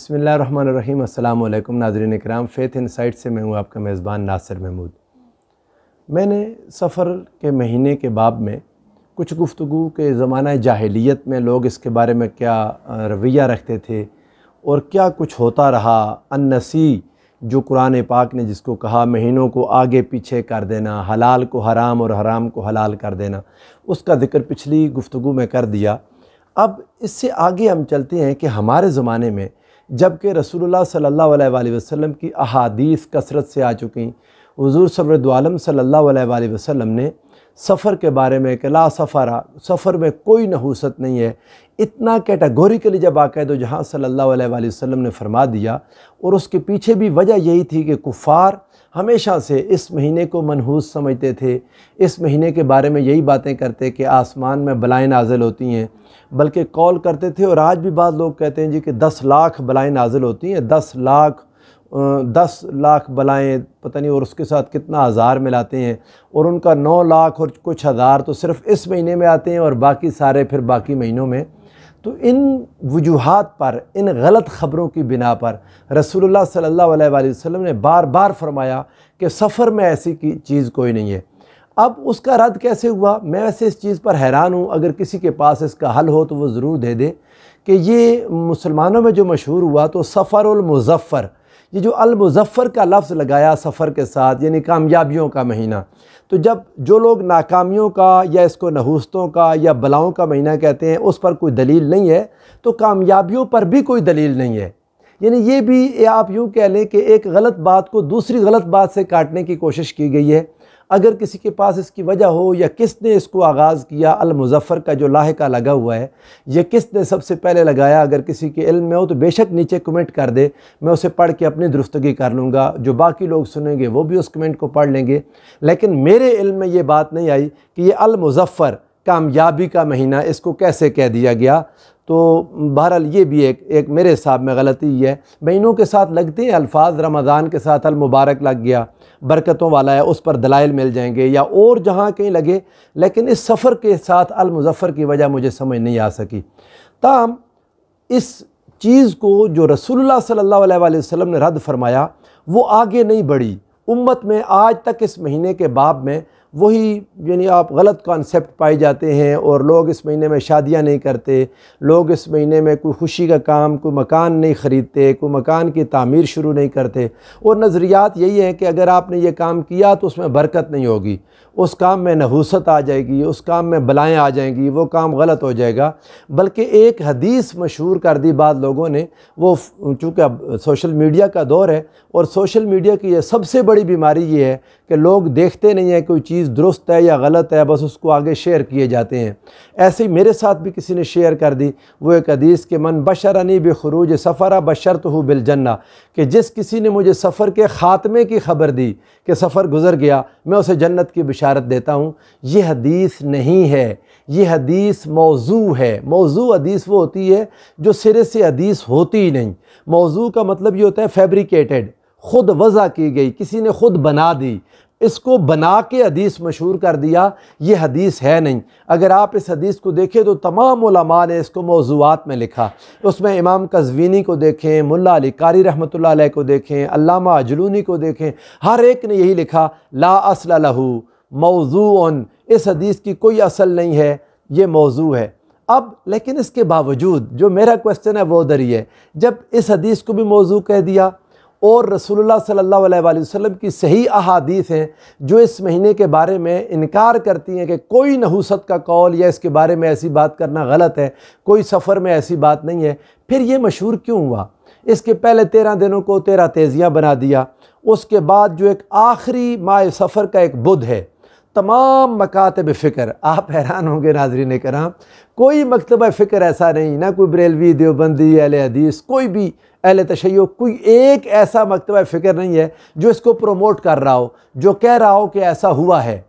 بسم اللہ الرحمن الرحیم۔ السلام علیکم ناظرین اکرام، فیتھ انسائٹ سے میں ہوں آپ کا میزبان ناصر محمود۔ میں نے سفر کے مہینے کے باب میں کچھ گفتگو کہ زمانہ جاہلیت میں لوگ اس کے بارے میں کیا رویہ رکھتے تھے اور کیا کچھ ہوتا رہا، النسی جو قرآن پاک نے جس کو کہا مہینوں کو آگے پیچھے کر دینا، حلال کو حرام اور حرام کو حلال کر دینا، اس کا ذکر پچھلی گفتگو میں کر دیا۔ اب اس سے آگے ہم چلتے ہیں کہ ہمارے زمانے میں جب کہ رسول اللہ صلی اللہ علیہ وآلہ وسلم کی احادیث کثرت سے آ چکیں، حضور سرورد عالم صلی اللہ علیہ وآلہ وسلم نے سفر کے بارے میں کہ لا سفر میں کوئی نحوست نہیں ہے، اتنا کیٹاگوریکلی جب باقاعدہ جہاں صلی اللہ علیہ وآلہ وسلم نے فرما دیا، اور اس کے پیچھے بھی وجہ یہی تھی کہ کفار ہمیشہ سے اس مہینے کو منحوس سمجھتے تھے، اس مہینے کے بارے میں یہی باتیں کرتے کہ آسمان میں بلائیں نازل ہوتی ہیں، بلکہ قول کرتے تھے، اور آج بھی بعض لوگ کہتے ہیں جی کہ 10 لاکھ بلائیں نازل ہوتی ہیں، 10 لاکھ بلائیں پتہ نہیں، اور اس کے ساتھ کتنا ہزار ملاتے ہیں، اور ان کا 9 لاکھ اور کچھ ہزار تو صرف اس مہینے میں آتے ہیں اور باقی سارے پھر باقی مہینوں میں۔ تو ان وجوہات پر، ان غلط خبروں کی بنا پر رسول اللہ صلی اللہ علیہ وآلہ وسلم نے بار بار فرمایا کہ سفر میں ایسی چیز کوئی نہیں ہے۔ اب اس کا رد کیسے ہوا؟ میں ویسے اس چیز پر حیران ہوں، اگر کسی کے پاس اس کا حل ہو تو وہ ضرور دے دے، کہ یہ مسلمانوں میں جو مشہور ہوا تو سفر المظفر، یہ جو المظفر کا لفظ لگایا سفر کے ساتھ، یعنی کامیابیوں کا مہینہ، تو جب جو لوگ ناکامیوں کا یا اس کو نحوستوں کا یا بلاؤں کا مہینہ کہتے ہیں، اس پر کوئی دلیل نہیں ہے، تو کامیابیوں پر بھی کوئی دلیل نہیں ہے۔ یعنی یہ بھی آپ یوں کہہ لیں کہ ایک غلط بات کو دوسری غلط بات سے کاٹنے کی کوشش کی گئی ہے۔ اگر کسی کے پاس اس کی وجہ ہو یا کس نے اس کو آغاز کیا، المظفر کا جو لاحقہ لگا ہوا ہے، یہ کس نے سب سے پہلے لگایا، اگر کسی کے علم میں ہو تو بے شک نیچے کمنٹ کر دے، میں اسے پڑھ کے اپنی درستگی کر لوں گا، جو باقی لوگ سنیں گے وہ بھی اس کمنٹ کو پڑھ لیں گے۔ لیکن میرے علم میں یہ بات نہیں آئی کہ یہ المظفر کامیابی کا مہینہ اس کو کیسے کہہ دیا گیا۔ تو بہرحال یہ بھی ایک میرے حساب میں غلطی ہی ہے۔ مہینوں کے ساتھ لگتے ہیں الفاظ، رمضان کے ساتھ المبارک لگ گیا، برکتوں والا ہے، اس پر دلائل مل جائیں گے، یا اور جہاں کہیں لگے، لیکن اس سفر کے ساتھ المظفر کی وجہ مجھے سمجھ نہیں آ سکی۔ تاہم اس چیز کو جو رسول اللہ صلی اللہ علیہ وآلہ وسلم نے رد فرمایا، وہ آگے نہیں بڑھی امت میں۔ آج تک اس مہینے کے باب میں وہی یعنی آپ غلط کانسیپٹ پائے جاتے ہیں، اور لوگ اس مہینے میں شادیاں نہیں کرتے، لوگ اس مہینے میں کوئی خوشی کا کام، کوئی مکان نہیں خریدتے، کوئی مکان کی تعمیر شروع نہیں کرتے، اور نظریات یہی ہیں کہ اگر آپ نے یہ کام کیا تو اس میں برکت نہیں ہوگی، اس کام میں نحوست آ جائے گی، اس کام میں بلائیں آ جائیں گی، وہ کام غلط ہو جائے گا۔ بلکہ ایک حدیث مشہور کر دی بعض لوگوں نے، وہ چونکہ اب سوشل میڈیا کا دور ہے، اور سوشل میڈیا کی یہ سب سے بڑی بیماری یہ ہے کہ لوگ دیکھتے نہیں ہیں کوئی چیز درست ہے یا غلط ہے، بس اس کو آگے شیئر کیے جاتے ہیں۔ ایسے ہی میرے ساتھ بھی کسی نے شیئر کر دی وہ ایک حدیث کہ من بشرنی بخروج سفرہ بشرتہ بالجنہ، کہ جس کسی نے مجھے سفر کے خاتمے کی خبر دی کہ سفر گزر گیا، میں اسے جنت کی بشارت دیتا ہوں۔ یہ حدیث نہیں ہے، یہ حدیث موضوع ہے۔ موضوع حدیث وہ ہوتی ہے جو سرے سے حدیث ہوتی ہی نہیں۔ موضوع کا مطلب یہ ہوتا ہے فیبریکیٹڈ، خود وضع کی گئی، کسی نے خود بنا دی، اس کو بنا کے حدیث مشہور کر دیا، یہ حدیث ہے نہیں۔ اگر آپ اس حدیث کو دیکھیں تو تمام علماء نے اس کو موضوعات میں لکھا، اس میں امام قزوینی کو دیکھیں، ملا علی قاری رحمۃ اللہ علیہ کو دیکھیں، علامہ اجلونی کو دیکھیں، ہر ایک نے یہی لکھا، لا اصل لہ موضوع، اس حدیث کی کوئی اصل نہیں ہے، یہ موضوع ہے۔ اب لیکن اس کے باوجود جو میرا کوسچن ہے وہ ادھر ہی ہے، جب اس حدیث کو بھی موضوع کہہ دیا، اور رسول اللہ صلی اللہ علیہ وآلہ وسلم کی صحیح احادیث ہیں جو اس مہینے کے بارے میں انکار کرتی ہیں کہ کوئی نحوست کا قول یا اس کے بارے میں ایسی بات کرنا غلط ہے، کوئی سفر میں ایسی بات نہیں ہے، پھر یہ مشہور کیوں ہوا؟ اس کے پہلے 13 دنوں کو 13 تیزیاں بنا دیا، اس کے بعد جو ایک آخری ماہ سفر کا ایک بدھ ہے، تمام مکاتب فکر، آپ حیران ہوں گے ناظرین کرام، کوئی مکتبہ فکر ایسا نہیں، نہ کوئی بریلوی، دیوبندی، اہل حدیث، کوئی بھی اہل تشیع، کوئی ایک ایسا مکتبہ فکر نہیں ہے جو اس کو پروموٹ کر رہا ہو، جو کہہ رہا ہو کہ ایسا ہوا ہے۔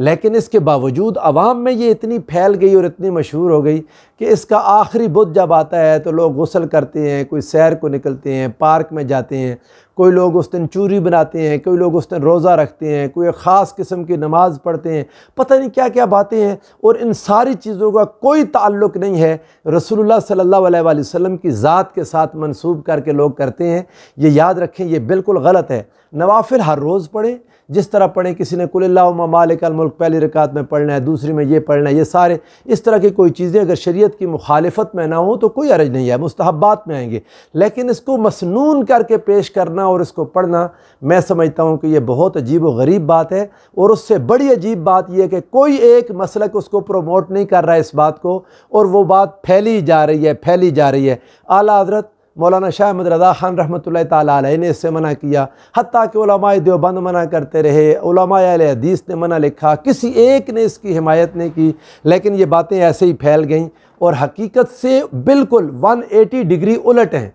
لیکن اس کے باوجود عوام میں یہ اتنی پھیل گئی اور اتنی مشہور ہو گئی کہ اس کا آخری بدھ جب آتا ہے تو لوگ غسل کرتے ہیں، کوئی سیر کو نکلتے ہیں، پارک میں جاتے ہیں، کوئی لوگ اس دن چوری بناتے ہیں، کوئی لوگ اس دن روزہ رکھتے ہیں، کوئی خاص قسم کی نماز پڑھتے ہیں، پتہ نہیں کیا کیا باتیں ہیں، اور ان ساری چیزوں کا کوئی تعلق نہیں ہے رسول اللہ صلی اللہ علیہ وآلہ وسلم کی ذات کے ساتھ منسوب کر کے لوگ کرتے ہیں۔ یہ یاد رکھیں، یہ بالکل غلط ہے۔ نوافل ہر روز پڑھیں، جس طرح پڑھیں، کسی نے قل اللہم مالک الملک پہلی رکعت میں پڑھنا ہے، دوسری میں یہ پڑھنا ہے، یہ سارے اس طرح کی کوئی چیزیں اگر شریعت کی مخالفت میں نہ ہوں تو کوئی حرج نہیں ہے، مستحبات میں آئیں گے، لیکن اس کو مسنون کر کے پیش کرنا اور اس کو پڑھنا، میں سمجھتا ہوں کہ یہ بہت عجیب و غریب بات ہے۔ اور اس سے بڑی عجیب بات یہ ہے کہ کوئی ایک مسلک اس کو پروموٹ نہیں کر رہا ہے اس بات کو، اور وہ بات پھیلی جا رہی ہے۔ اعلیٰ حضرت مولانا شاہ احمد رضا خان رحمۃ اللہ تعالیٰ علیہ نے اس سے منع کیا، حتیٰ کہ علماء دیوبند منع کرتے رہے، علماء اہل حدیث نے منع لکھا، کسی ایک نے اس کی حمایت نہیں کی، لیکن یہ باتیں ایسے ہی پھیل گئیں اور حقیقت سے بالکل 180 ڈگری الٹ ہیں۔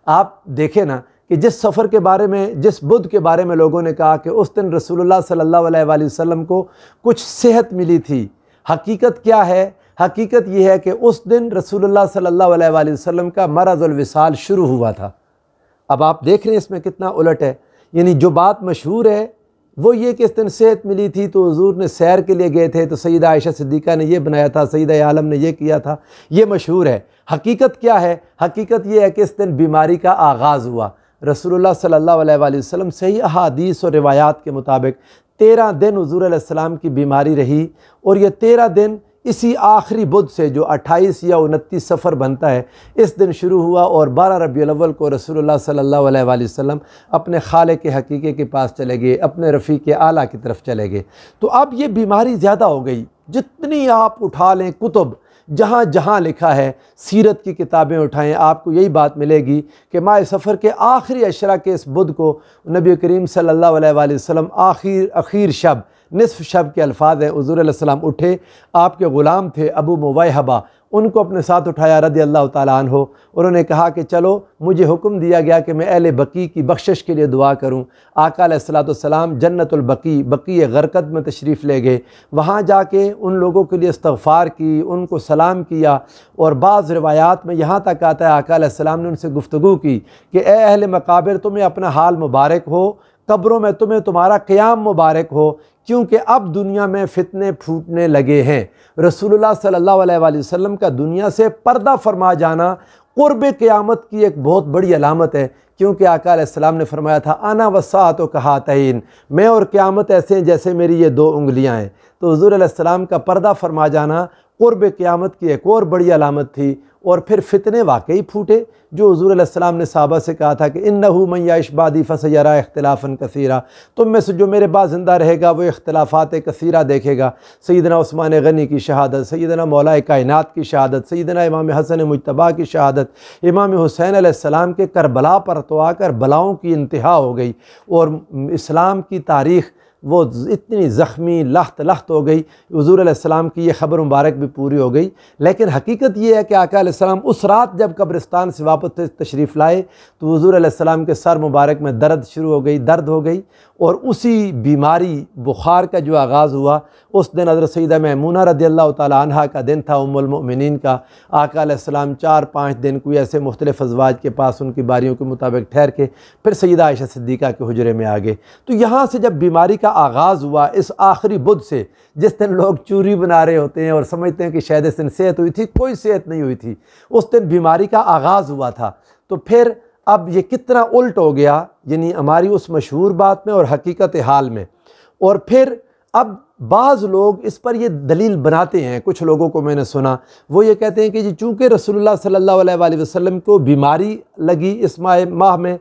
آپ دیکھیں نا کہ جس سفر کے بارے میں، جس بدھ کے بارے میں لوگوں نے کہا کہ اس دن رسول اللہ صلی اللہ علیہ وآلہ وسلم کو کچھ صحت ملی تھی، حقیقت کیا ہے؟ حقیقت یہ ہے کہ اس دن رسول اللہ صلی اللہ علیہ وآلہ وسلم کا مرض الوصال شروع ہوا تھا۔ اب آپ دیکھ رہے ہیں اس میں کتنا الٹ ہے، یعنی جو بات مشہور ہے وہ یہ کہ اس دن صحت ملی تھی تو حضور نے سیر کے لیے گئے تھے تو سیدہ عائشہ صدیقہ نے یہ بنایا تھا، سیدہ عالم نے یہ کیا تھا، یہ مشہور ہے۔ حقیقت کیا ہے؟ حقیقت یہ ہے کہ اس دن بیماری کا آغاز ہوا۔ رسول اللہ صلی اللہ علیہ وآلہ وسلم صحیح احادیث اور روایات کے مطابق 13 دن حضور علیہ السلام کی بیماری رہی، اور یہ 13 دن اسی آخری بدھ سے جو 28 یا 29 صفر بنتا ہے اس دن شروع ہوا، اور 12 ربیع الاول کو رسول اللہ صلی اللہ علیہ وآلہ وسلم اپنے خالق حقیقی کے پاس چلے گئے، اپنے رفیق اعلیٰ کی طرف چلے گئے۔ تو اب یہ بیماری زیادہ ہو گئی، جتنی آپ اٹھا لیں کتب، جہاں جہاں لکھا ہے، سیرت کی کتابیں اٹھائیں، آپ کو یہی بات ملے گی کہ ماہ سفر کے آخری عشرہ کے اس بدھ کو نبی کریم صلی اللہ علیہ وآلہ وسلم اخیر شب، نصف شب کے الفاظ ہیں، حضور علیہ السلام اٹھے، آپ کے غلام تھے ابو مویحبہ، ان کو اپنے ساتھ اٹھایا رضی اللہ تعالیٰ عنہ، اور انہوں نے کہا کہ چلو مجھے حکم دیا گیا کہ میں اہل بقیع کی بخشش کے لیے دعا کروں۔ آقا علیہ السلام جنت البقیع، بقیع غرقد میں تشریف لے گئے، وہاں جا کے ان لوگوں کے لیے استغفار کی، ان کو سلام کیا، اور بعض روایات میں یہاں تک آتا ہے آقا علیہ السلام نے ان سے گفتگو کی کہ اے اہل مقابر، تمہیں اپنا حال مبارک ہو، قبروں میں تمہیں تمہارا قیام مبارک ہو، کیونکہ اب دنیا میں فتنے پھوٹنے لگے ہیں۔ رسول اللہ صلی اللہ علیہ وآلہ وسلم کا دنیا سے پردہ فرما جانا قرب قیامت کی ایک بہت بڑی علامت ہے، کیونکہ آقا علیہ السلام نے فرمایا تھا انا والساعۃ کہاتین، میں اور قیامت ایسے ہیں جیسے میری یہ 2 انگلیاں ہیں۔ تو حضور علیہ السلام کا پردہ فرما جانا قرب قیامت کی ایک اور بڑی علامت تھی۔ اور پھر فتنے واقعی پھوٹے، جو حضور علیہ السلام نے صحابہ سے کہا تھا کہ انہ من یعش بعدی فسیری اختلافا کثیرا، تم میں سے جو میرے بعد زندہ رہے گا وہ اختلافات کثیرہ دیکھے گا۔ سیدنا عثمان غنی کی شہادت، سیدنا مولا کائنات کی شہادت، سیدنا امام حسن مجتبیٰ کی شہادت، امام حسین علیہ السلام کے کربلا پر تو آ کر بلاؤں کی انتہا ہو گئی، اور اسلام کی تاریخ وہ اتنی زخمی لخت ہو گئی، حضور علیہ السلام کی یہ خبر مبارک بھی پوری ہو گئی۔ لیکن حقیقت یہ ہے کہ آقا علیہ السلام اس رات جب قبرستان سے واپس تشریف لائے تو حضور علیہ السلام کے سر مبارک میں درد ہو گئی، اور اسی بیماری بخار کا جو آغاز ہوا اس دن حضرت سیدہ میمونہ رضی اللہ تعالیٰ عنہا کا دن تھا، ام المؤمنین کا۔ آقا علیہ السلام 4-5 دن کوئی ایسے مختلف ازواج کے پاس ان کی باریوں کے مطابق ٹھہر کے پھر سیدہ عائشہ صدیقہ کے حجرے میں آ گئے۔ تو یہاں سے جب بیماری کا آغاز ہوا اس آخری بدھ سے، جس دن لوگ چوری بنا رہے ہوتے ہیں اور سمجھتے ہیں کہ شاید اس دن صحت ہوئی تھی، کوئی صحت نہیں ہوئی تھی، اس دن بیماری کا آغاز ہوا تھا۔ تو پھر اب یہ کتنا الٹ ہو گیا، یعنی ہماری اس مشہور بات میں اور حقیقت حال میں۔ اور پھر اب بعض لوگ اس پر یہ دلیل بناتے ہیں، کچھ لوگوں کو میں نے سنا، وہ یہ کہتے ہیں کہ جی چونکہ رسول اللہ صلی اللہ علیہ وآلہ وسلم کو بیماری لگی اس ماہ میں،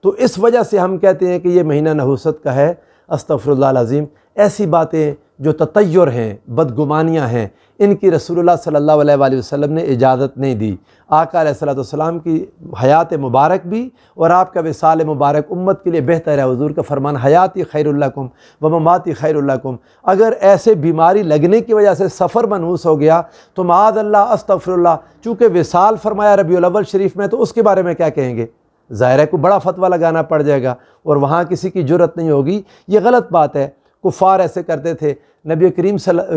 تو اس وجہ سے ہم کہتے ہیں کہ یہ مہینہ نحوست کا ہے۔ استغفر اللہ العظیم، ایسی باتیں جو تطیر ہیں، بدگمانیاں ہیں، ان کی رسول اللہ صلی اللہ علیہ وآلہ وسلم نے اجازت نہیں دی۔ آقا علیہ السلام کی حیات مبارک بھی اور آپ کا وصال مبارک امت کے لیے بہتر ہے۔ حضور کا فرمان حیاتی خیر لکم و مماتی خیر لکم، اگر ایسے بیماری لگنے کی وجہ سے سفر منحوس ہو گیا تو معاذ اللہ استغفر اللہ، چونکہ وصال فرمایا ربیع الاول شریف میں، تو اس کے بارے میں کیا کہیں گے؟ ظاہر ہے کو بڑا فتویٰ لگانا پڑ جائے گا اور وہاں کسی کی جرت نہیں ہوگی۔ یہ غلط بات ہے۔ کفار ایسے کرتے تھے، نبی کریم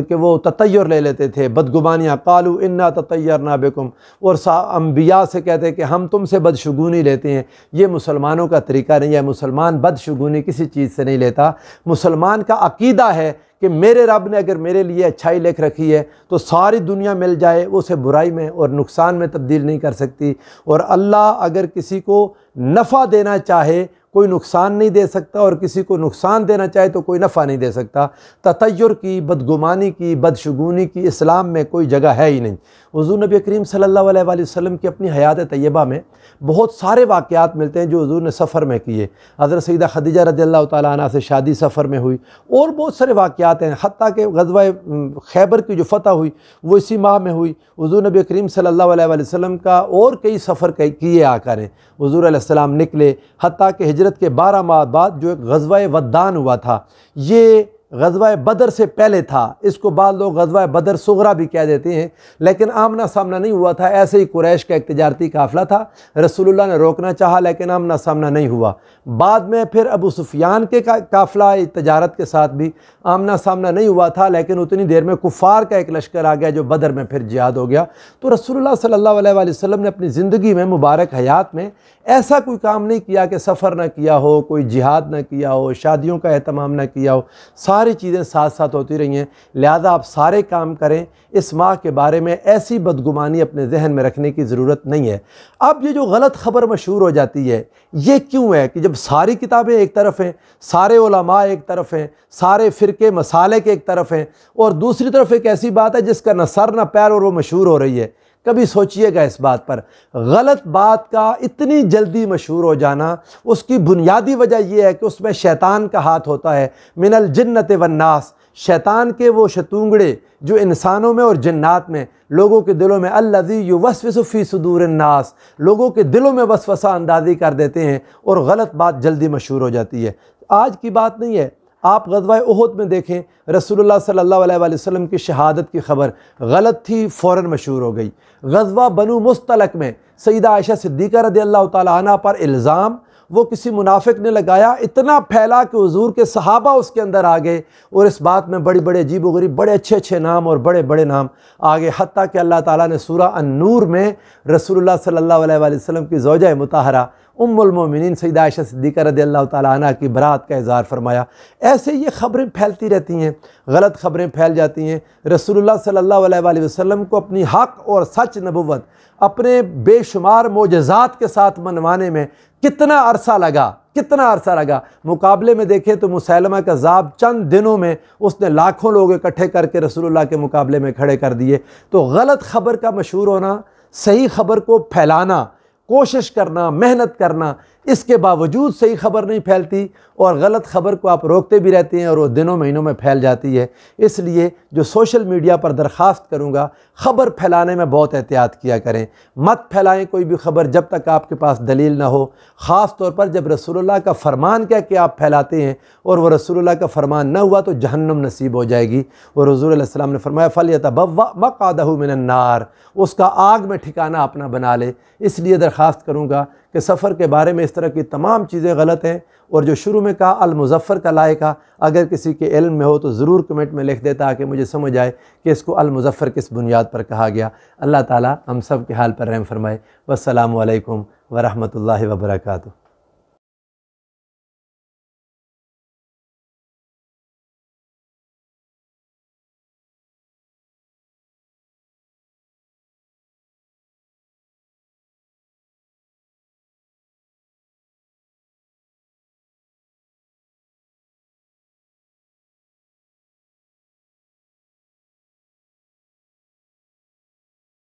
کہ وہ تطیر لے لیتے تھے، بدگمانیاں، قالوا انا تطیرنا بکم، اور انبیاء سے کہتے کہ ہم تم سے بدشگونی لیتے ہیں۔ یہ مسلمانوں کا طریقہ نہیں ہے، مسلمان بدشگونی کسی چیز سے نہیں لیتا۔ مسلمان کا عقیدہ ہے کہ میرے رب نے اگر میرے لیے اچھائی لکھ رکھی ہے تو ساری دنیا مل جائے وہ اسے برائی میں اور نقصان میں تبدیل نہیں کر سکتی، اور اللہ اگر کسی کو نفع دینا چاہے کوئی نقصان نہیں دے سکتا، اور کسی کو نقصان دینا چاہے تو کوئی نفع نہیں دے سکتا۔ تطیر کی، بدگمانی کی، بدشگونی کی اسلام میں کوئی جگہ ہے ہی نہیں۔ حضور نبی کریم صلی اللہ علیہ وآلہ وسلم کی اپنی حیات طیبہ میں بہت سارے واقعات ملتے ہیں جو حضور نے سفر میں کیے۔ حضرت سیدہ خدیجہ رضی اللہ تعالیٰ عنہ سے شادی سفر میں ہوئی، اور بہت سارے واقعات ہیں، حتیٰ کہ غزوہ خیبر کی جو فتح ہوئی وہ اسی ماہ میں ہوئی۔ حضور نبی کریم صلی اللہ علیہ وآلہ وسلم کا اور کئی سفر کیے آ کر ہیں۔ حضور علیہ السلام نکلے، حتیٰ کہ ہجرت کے 12 ماہ بعد جو ایک غزوہ ودان ہوا تھا، یہ غزوہ بدر سے پہلے تھا، اس کو بعض لوگ غزوہ بدر صغریٰ بھی کہہ دیتے ہیں، لیکن آمنا سامنا نہیں ہوا تھا، ایسے ہی قریش کا ایک تجارتی قافلہ تھا، رسول اللہ نے روکنا چاہا لیکن آمنا سامنا نہیں ہوا۔ بعد میں پھر ابو سفیان کے قافلہ تجارت کے ساتھ بھی آمنا سامنا نہیں ہوا تھا، لیکن اتنی دیر میں کفار کا ایک لشکر آ گیا جو بدر میں پھر جہاد ہو گیا۔ تو رسول اللہ صلی اللہ علیہ وآلہ وسلم نے اپنی زندگی میں، مبارک حیات میں ایسا کوئی کام نہیں کیا کہ سفر نہ کیا ہو، کوئی جہاد نہ کیا ہو، شادیوں کا اہتمام نہ کیا ہو، ساری چیزیں ساتھ ساتھ ہوتی رہی ہیں۔ لہذا آپ سارے کام کریں، اس ماہ کے بارے میں ایسی بدگمانی اپنے ذہن میں رکھنے کی ضرورت نہیں ہے۔ اب یہ جو غلط خبر مشہور ہو جاتی ہے، یہ کیوں ہے کہ جب ساری کتابیں ایک طرف ہیں، سارے علماء ایک طرف ہیں، سارے فرقے مسالک ایک طرف ہیں، اور دوسری طرف ایک ایسی بات ہے جس کا نہ سر نہ پیر اور وہ مشہور ہو رہی ہے۔ کبھی سوچئے گا اس بات پر، غلط بات کا اتنی جلدی مشہور ہو جانا، اس کی بنیادی وجہ یہ ہے کہ اس میں شیطان کا ہاتھ ہوتا ہے، من الجنت والناس، شیطان کے وہ شتونگڑے جو انسانوں میں اور جنات میں، لوگوں کے دلوں میں، الذی یوسوس فی صدور الناس، لوگوں کے دلوں میں وسوسہ اندازی کر دیتے ہیں اور غلط بات جلدی مشہور ہو جاتی ہے۔ آج کی بات نہیں ہے، آپ غزوہ احد میں دیکھیں، رسول اللہ صلی اللہ علیہ وآلہ وسلم کی شہادت کی خبر غلط تھی، فوراً مشہور ہو گئی۔ غزوہ بنو مستلق میں سیدہ عائشہ صدیقہ رضی اللہ تعالیٰ عنہ پر الزام وہ کسی منافق نے لگایا، اتنا پھیلا کہ حضور کے صحابہ اس کے اندر آ گئے، اور اس بات میں بڑی بڑے عجیب و غریب، بڑے اچھے اچھے نام اور بڑے بڑے نام آ گئے، حتیٰ کہ اللہ تعالیٰ نے سورہ النور میں رسول اللہ صلی اللہ علیہ وآلہ وسلم کی زوجہ مطہرہ ام المومنین سیدہ عائشہ صدیقہ رضی اللہ تعالیٰ عنہ کی برات کا اظہار فرمایا۔ ایسے یہ خبریں پھیلتی رہتی ہیں، غلط خبریں پھیل جاتی ہیں۔ رسول اللہ صلی اللہ علیہ وآلہ وسلم کو اپنی حق اور سچ نبوت اپنے بے شمار معجزات کے ساتھ منوانے میں کتنا عرصہ لگا، مقابلے میں دیکھیں تو مسیلمہ کذاب چند دنوں میں اس نے لاکھوں لوگ اکٹھے کر کے رسول اللہ کے مقابلے میں کھڑے کر دیے۔ تو غلط خبر کا مشہور ہونا، صحیح خبر کو پھیلانا، کوشش کرنا، محنت کرنا، اس کے باوجود صحیح خبر نہیں پھیلتی، اور غلط خبر کو آپ روکتے بھی رہتے ہیں اور وہ دنوں مہینوں میں پھیل جاتی ہے۔ اس لیے جو سوشل میڈیا پر درخواست کروں گا، خبر پھیلانے میں بہت احتیاط کیا کریں، مت پھیلائیں کوئی بھی خبر جب تک آپ کے پاس دلیل نہ ہو، خاص طور پر جب رسول اللہ کا فرمان کیا کہ آپ پھیلاتے ہیں اور وہ رسول اللہ کا فرمان نہ ہوا تو جہنم نصیب ہو جائے گی۔ اور حضور علیہ السلام نے فرمایا فَلْيَتَبَوَّأْ مَقْعَدَهُ مِنَ النَّارِ، اس کا آگ میں ٹھکانہ اپنا بنا لے۔ اس لیے درخواست کروں گا کہ سفر کے بارے میں اس طرح کی تمام چیزیں غلط ہیں، اور جو شروع میں کہا المظفر کا لائقہ، اگر کسی کے علم میں ہو تو ضرور کمنٹ میں لکھ دے تاکہ مجھے سمجھ آئے کہ اس کو المظفر کس بنیاد پر کہا گیا۔ اللہ تعالیٰ ہم سب کے حال پر رحم فرمائے۔ والسلام علیکم ورحمۃ اللہ وبرکاتہ۔